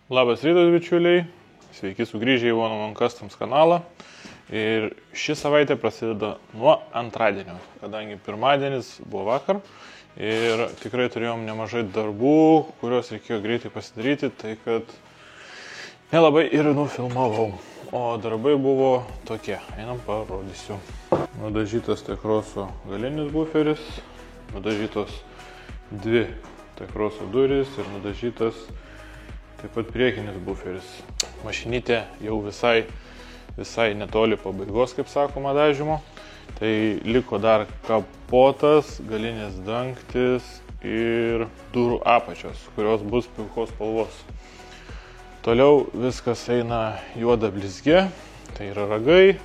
Labas rytas, bičiuliai. Sveiki sugrįžę į One Man Customs kanalą. Ir ši savaitė prasideda nuo antradienio, kadangi pirmadienis buvo vakar. Ir tikrai turėjom nemažai darbų, kuriuos reikėjo greitai pasidaryti, tai kad nelabai ir nufilmavau. O darbai buvo tokie, einam parodysiu. Nudažytas Tekroso galinis buferis, nudažytos dvi Tekroso durys ir nudažytas taip pat priekinis buferis. Mašinytė jau visai netoli pabaigos, kaip sakoma, dažymo. Tai liko dar kapotas, galinis dangtis ir durų apačios, kurios bus pilkos spalvos. Toliau viskas eina juoda blizgė, tai yra ragai,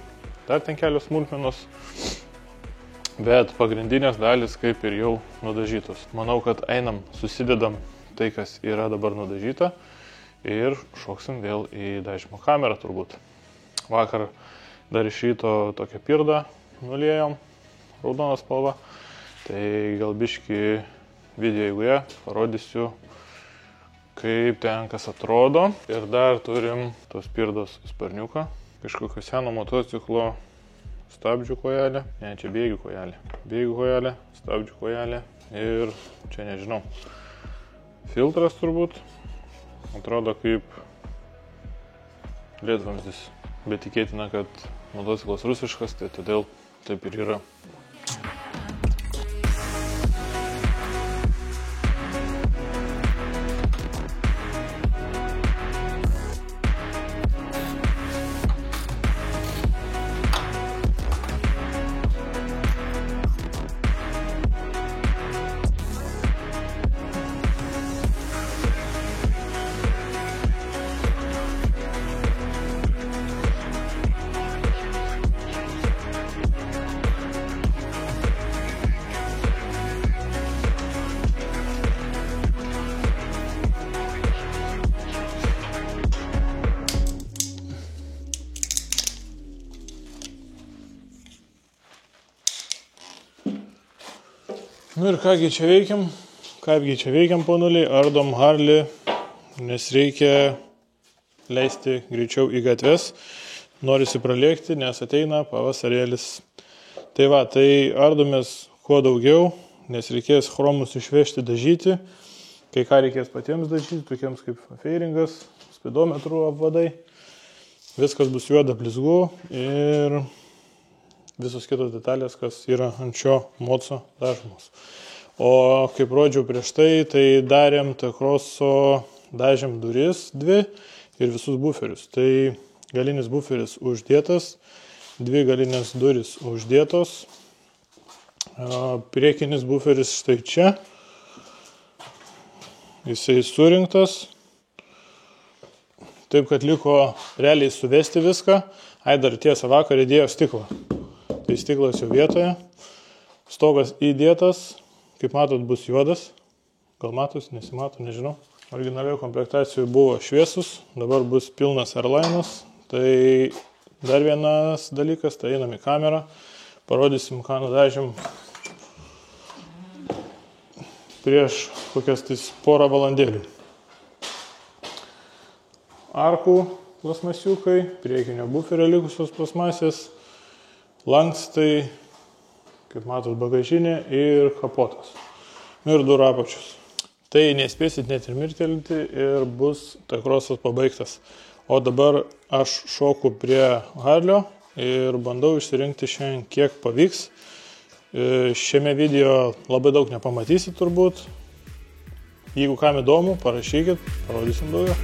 dar ten kelios smulkmenos, bet pagrindinės dalis kaip ir jau nudažytos. Manau, kad einam, susidedam tai, kas yra dabar nudažyta ir šoksim vėl į dažymo kamerą turbūt. Vakar dar iš ryto tokią pirdą nuliejom, raudoną spalvą, tai gal biškį video eigoje parodysiu, kaip ten kas atrodo. Ir dar turim tos pirdos sparniuką, kažkokio seno motociklo stabdžių kojelė, ne, čia bėgių kojelė, stabdžių kojelė ir čia nežinau, filtras turbūt, atrodo kaip ledvamzdis, bet tikėtina, kad motociklas rusiškas, tai todėl taip ir yra. Nu ir kągi čia veikiam, ponuliai, ardom Harley, nes reikia leisti greičiau į gatves, norisi pralėkti, nes ateina pavasarėlis. Tai va, tai ardomės kuo daugiau, nes reikės chromus išvežti, dažyti, kai ką reikės patiems dažyti, tokiems kaip feiringas, spidometrų apvadai, viskas bus juoda blizgu ir visos kitos detalės, kas yra ant šio moco dažomos. O kaip rodžiau prieš tai darėm Tekroso, dažėm duris dvi ir visus buferius. Tai galinis buferis uždėtas, dvi galinės duris uždėtos, priekinis buferis štai čia, jisai surinktas, taip kad liko realiai suvesti viską. Dar tiesa, vakar įdėjo stiklą. Tai stiklas jau vietoje, stogas įdėtas, kaip matot bus juodas, gal matos, nesimato, nežinau. Originalioje komplektacijoje buvo šviesus, dabar bus pilnas airlinas. Tai dar vienas dalykas, tai einam į kamerą, parodysim, ką nudažėm prieš kokias porą valandėlių. Arkų plasmasiukai, priekinio buferio likusios plasmasės, lankstai, kaip matot, bagažinė ir kapotas. Ir durų apačios. Tai nespėsit net ir mirktelti ir bus Tekrosas pabaigtas. O dabar aš šoku prie Harlio ir bandau išsirinkti šiandien, kiek pavyks. Šiame video labai daug nepamatysit turbūt. Jeigu kam įdomu, parašykit, parodysim daugiau.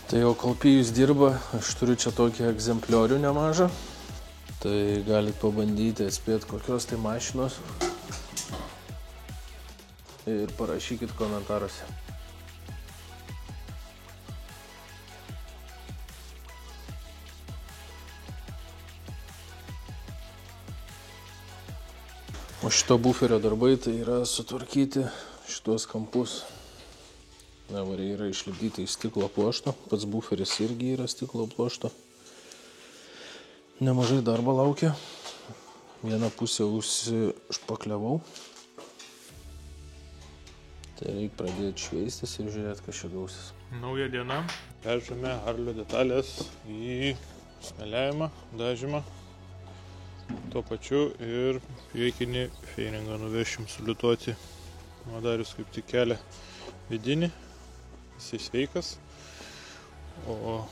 Tai jau kol Pijus dirba, aš turiu čia tokį egzempliorių nemažą. Tai galit pabandyti atspėti, kokios tai mašinos. Ir parašykit komentaruose. O šito buferio darbai tai yra sutvarkyti šitos kampus. Dabar yra išlipdyti iš stiklo pluošto. Pats buferis irgi yra stiklo pluošto. Nemažai darbo laukia. Vieną pusę užšpakliavau. Tai reikia pradėti šveistis ir žiūrėti, kas čia gausis. Nauja diena. Peržiūrime Harlio detalės į smėliavimą, dažymą. Tuo pačiu ir priekinį feiringą nuvešim suliutuoti. Darius kaip tik kelia vidinį. Jisai sveikas. O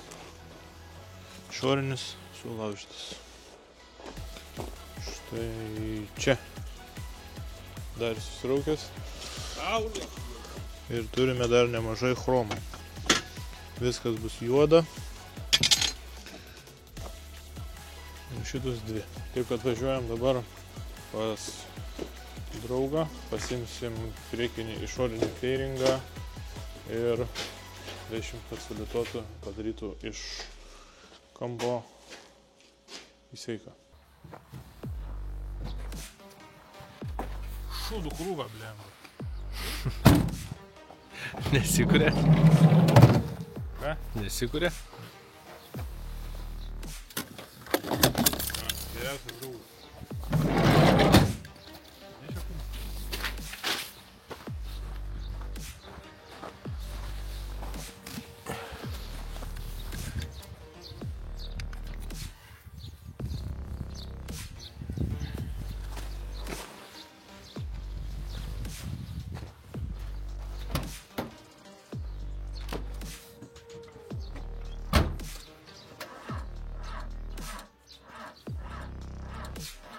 išorinis sulaužytas. Štai čia. Darius susiraukęs. Ir turime dar nemažai chromų. Viskas bus juoda. Ir šitus dvi. Taip kad važiuojam dabar pas draugą. Pasimsim priekinį išorinį feiringą. Ir vešim, kad sulituotų, padarytų iš kampo į sveiką. Šūdų krūvą, blėma. Nesikuria? Ką? Nesikuria? Geriausias draugas.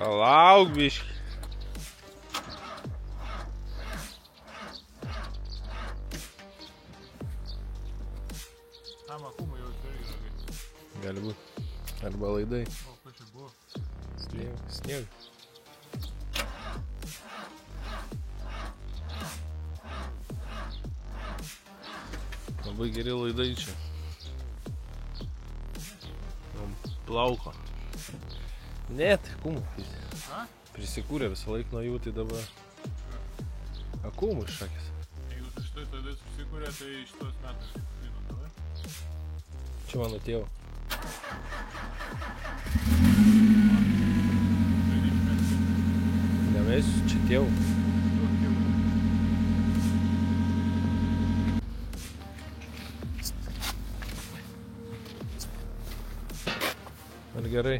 Palauk, biški. Akumai jau irgi ragai. Gali būt. Arba laidai. O, kas čia buvo? Snieg. Labai geri laidai čia. Plauko. Ne, tai kumų. Prisikūrė visą laiką nuo jų, tai dabar akumų iššakės. Jeigu tu štai tada susikūrė, tai šitos metais susikūrė, davai? Čia mano tėvo. Nemėsiu, čia tėvo. Ar gerai?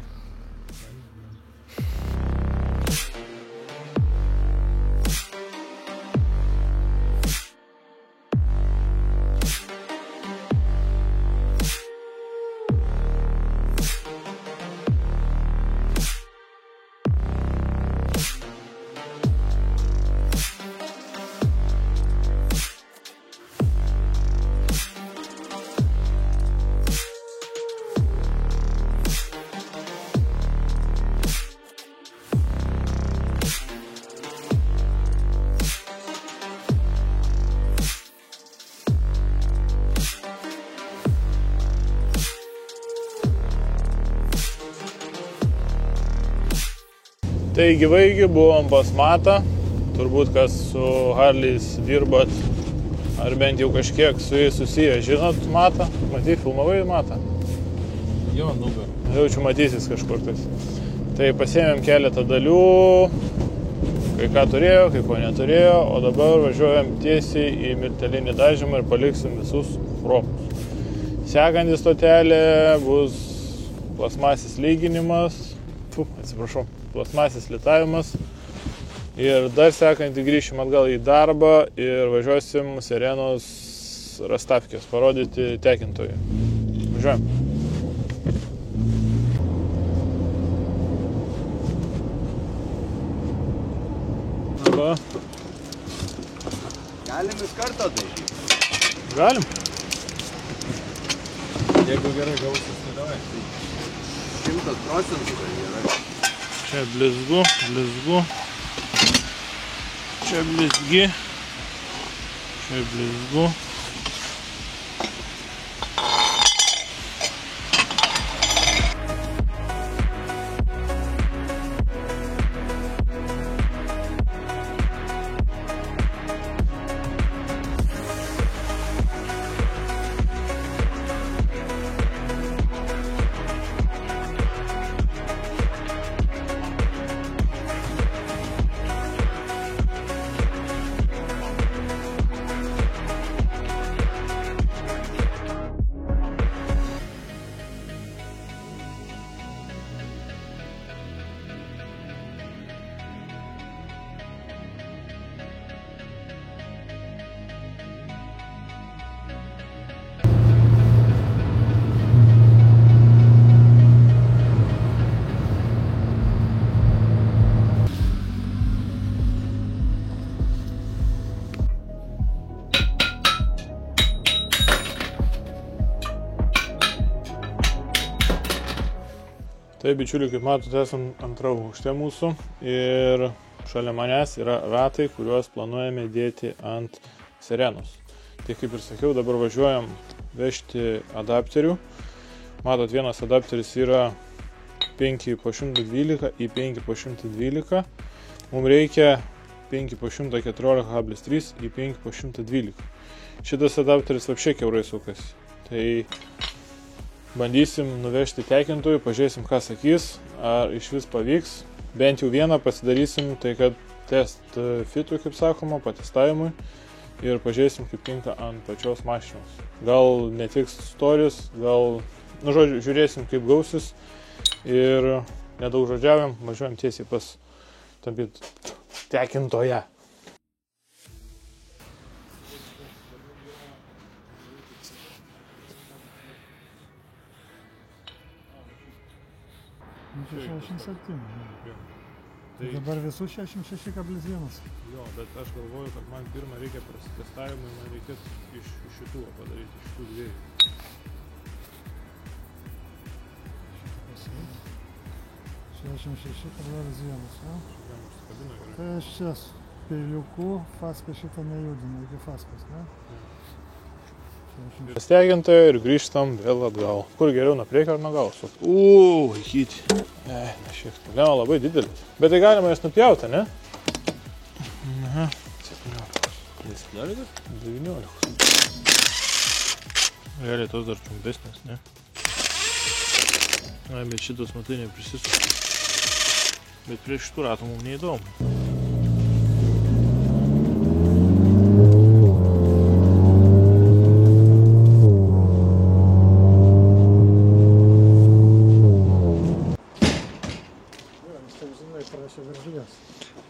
Tai gyvai buvom pas Matą, turbūt kas su Harley'is dirbat, ar bent jau kažkiek su jais susiję, žinot Matą? Matai, filmavai Matą? Jo, nugar. Jaučiu matysis kažkur tais. Tai pasiėmėm keletą dalių, kai ką turėjo, kai ko neturėjo, o dabar važiuojam tiesiai į miltelinį dažymą ir paliksim visus chromus. Sekanti stotelė bus plasmasis lyginimas, plasmasis litavimas ir dar sekantį grįšim atgal į darbą ir važiuosim Sirenos Rastafkės parodyti tekintojui. Važiuojam. Va. Galim iš karto dažyti. Galim. Jeigu gerai gausis, tai davai. 100% tai gerai. Čia blizgu, čia blizgi, čia blizgu. Tai, bičiuliai, kaip matote, esam antrą aukštę mūsų ir šalia manęs yra ratai, kuriuos planuojame dėti ant sirenos. Tai kaip ir sakiau, dabar važiuojam vežti adapterių. Matot, vienas adapteris yra 5x112 į 5x112. Mums reikia 5x114,3 į 5x112. Šitas adapteris apšiai kiaurai sukasi. Tai bandysim nuvežti tekintojų, pažiūrėsim, ką sakys, ar iš vis pavyks. Bent jau vieną pasidarysim, tai kad test fitui, kaip sakoma, patestavimui. Ir pažiūrėsim, kaip tinka ant pačios mašinos. Gal netiks storis, gal, žodžiu, žiūrėsim, kaip gausis. Ir nedaug žodžiaviam, važiuojam tiesiai pas tampyt tekintoją. Čia 67. Tai dabar visų 66,1. Jo, bet aš galvoju, kad man pirmą reikia prasitestavimui, man reikės iš šitų padaryti, iš šitų dviejų. 66,1. Užsikabino gerai. Tai aš čia peiliuku faspę šitą nejudinu iki faspės, ne? Pastegintoje ir grįžtam vėl atgal. Kur geriau, nuo priekio ar nuo galo? Laikyti. Ne, šiek tiek. Problema labai didelė. Bet tai galima jas nupjauti, ne? Aha. 17. 19. Realiai tos dar trumpesnės, ne? Ai, bet šitos matai neprisisuka. Bet prie šitų ratų mums neįdomu.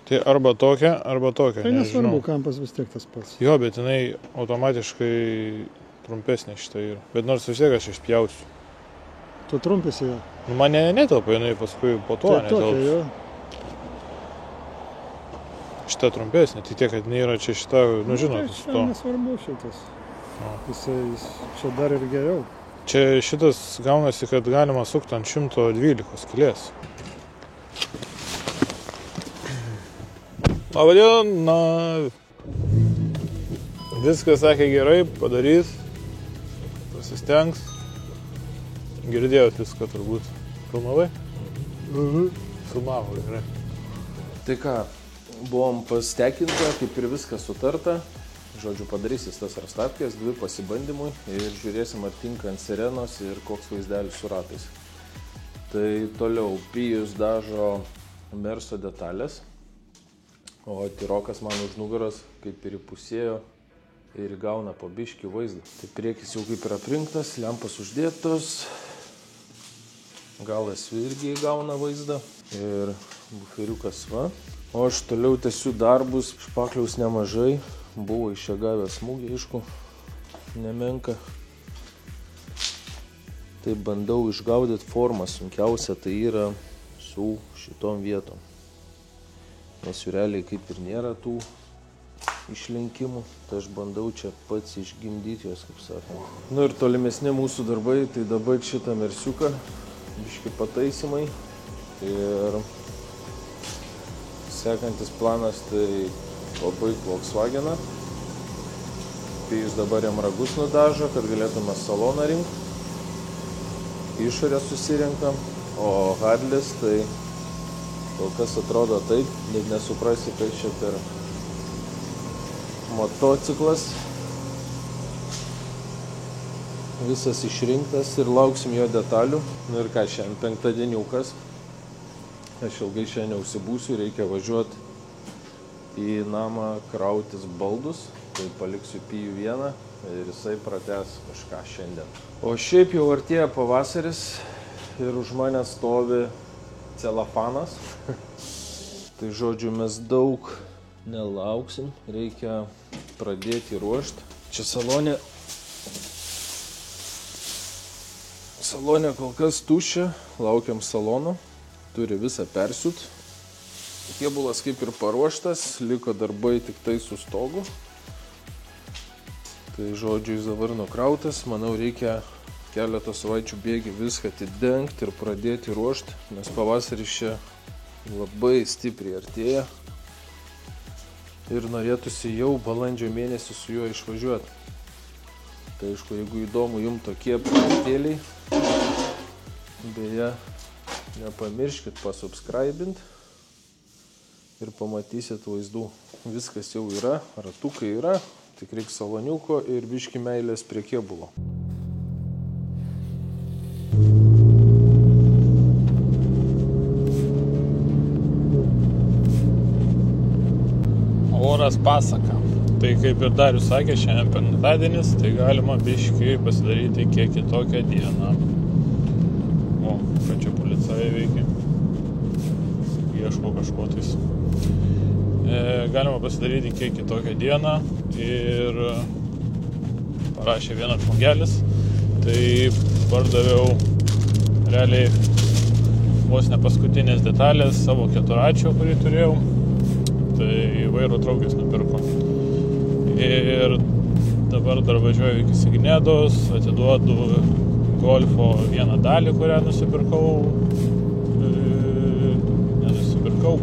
Tai arba tokia, Tai nesvarbu, kampas vis tiek tas pats. Jo, bet jinai automatiškai trumpesnė šitą yra. Bet nors vis tiek aš išpjausiu. Tu trumpėsi ją? Nu, man netelpa, jinai paskui po to netelpa. Šita trumpesnė, tai tiek, kad nėra čia šita, nu žinot, su to. Tai nesvarbu šitas. Jisai čia dar ir geriau. Čia šitas gaunasi, kad galima sukti ant 112 skylės. Labadiena! Viskas sakė gerai, padarys, pasistengs. Girdėjot viską turbūt. Filmavai? Filmavo gerai. Tai ką, buvom pas tekintoją, kaip ir viskas sutarta. Žodžiu, padarysis tas rastapkės, 2 pasibandymui ir žiūrėsim, ar tinka ant sirenos ir koks vaizdelis su ratais. Tai toliau Pijus dažo Merso detalės. O Tirokas man už nugaros kaip ir įpusėjo ir gauna po biškį vaizdą. Tai priekis jau kaip ir aprinktas, lempas uždėtos, galas irgi gauna vaizdą ir buferiukas va. O aš toliau tęsiu darbus, špakliaus nemažai, buvo išėgavęs smūgį, aišku, nemenka. Tai bandau išgaudyti formą, sunkiausia tai yra su šitom vietom. Nes jų realiai kaip ir nėra tų išlinkimų, tai aš bandau čia pats išgimdyti jos, kaip sakoma. Nu ir tolimesni mūsų darbai, tai dabar šitą mersiuką, biški pataisimai. Ir sekantis planas tai pabaigti Volkswageną. Pijus dabar jam ragus nudažo, kad galėtume saloną rinkti. Išorę susirenkam, o Harlis tai kol kas atrodo taip, net nesuprasi, kai čia per motociklas. Visas išrinktas ir lauksim jo detalių. Nu ir ką, šiandien penktadieniukas. Aš ilgai šiandien užsibūsiu, reikia važiuoti į namą krautis baldus. Tai paliksiu Pijų vieną ir jisai pratęs kažką šiandien. O šiaip jau artėja pavasaris ir už mane stovi celofanas. Tai žodžiu, mes daug nelauksim, reikia pradėti ruošti. Čia salonė kol kas tuščia, laukiam salono, turi visą persiūt. Kėbulas kaip ir paruoštas, liko darbai tik tai su stogu. Tai žodžiu, jis dabar nukrautas, manau reikia keletą savaičių bėgi viską atidengti ir pradėti ruošti, nes pavasaris čia labai stipriai artėja ir norėtųsi jau balandžio mėnesį su juo išvažiuoti. Tai aišku, jeigu įdomu jums tokie projektėliai, beje, nepamirškit pasubscribint ir pamatysit vaizdų. Viskas jau yra, ratukai yra, tik reikia saloniuko ir biški meilės prie kėbulo. Oras pasaka. Tai kaip ir Darius sakė, šiandien penktadienis, tai galima biški pasidaryti kiek kitokią dieną. O, kad čia policija veikia. Ieško kažko tais. Galima pasidaryti kiek kitokią dieną ir parašė vienas žmogelis. Tai pardaviau realiai vos ne paskutinės detalės savo keturračio, kurį turėjau. Tai vairo traukės nupirko. Ir dabar dar važiuoju iki Signedos, atiduodu Golfo vieną dalį, kurią nusipirkau,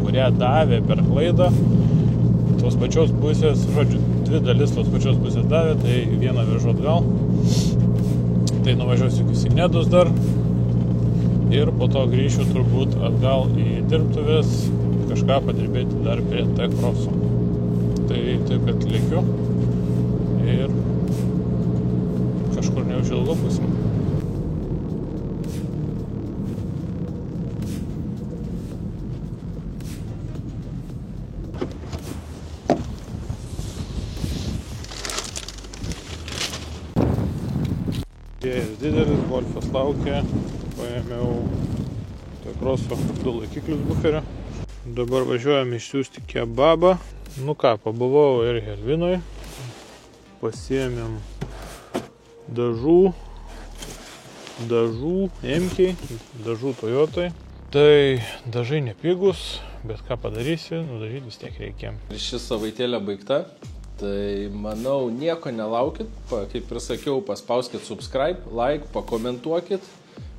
kurią davė per klaidą. Tos pačios pusės, žodžiu, 2 dalis tos pačios pusės davė, tai vieną vežu atgal. Tai nuvažiuosiu iki Signedos dar ir po to grįšiu turbūt atgal į dirbtuvės, kažką padirbėti dar prie T-Crosso. Tai taip, kad lėkiu ir kažkur neužilgo būsim. Dėjas didelis, Golfas laukia, paėmiau T-Crosso 2 laikiklius buferio. Dabar važiuojam išsiųsti kebabą. Nu ką, pabuvau ir Helvinoj, pasiėmėm dažų Emkiai, dažų Toyotai. Tai dažai nepigus, bet ką padarysi, nudažyti vis tiek reikia. Ši savaitėlė baigta. Tai manau, nieko nelaukit, kaip ir sakiau, paspauskit subscribe, like, pakomentuokit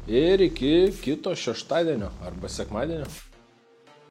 ir iki kito šeštadienio arba sekmadienio.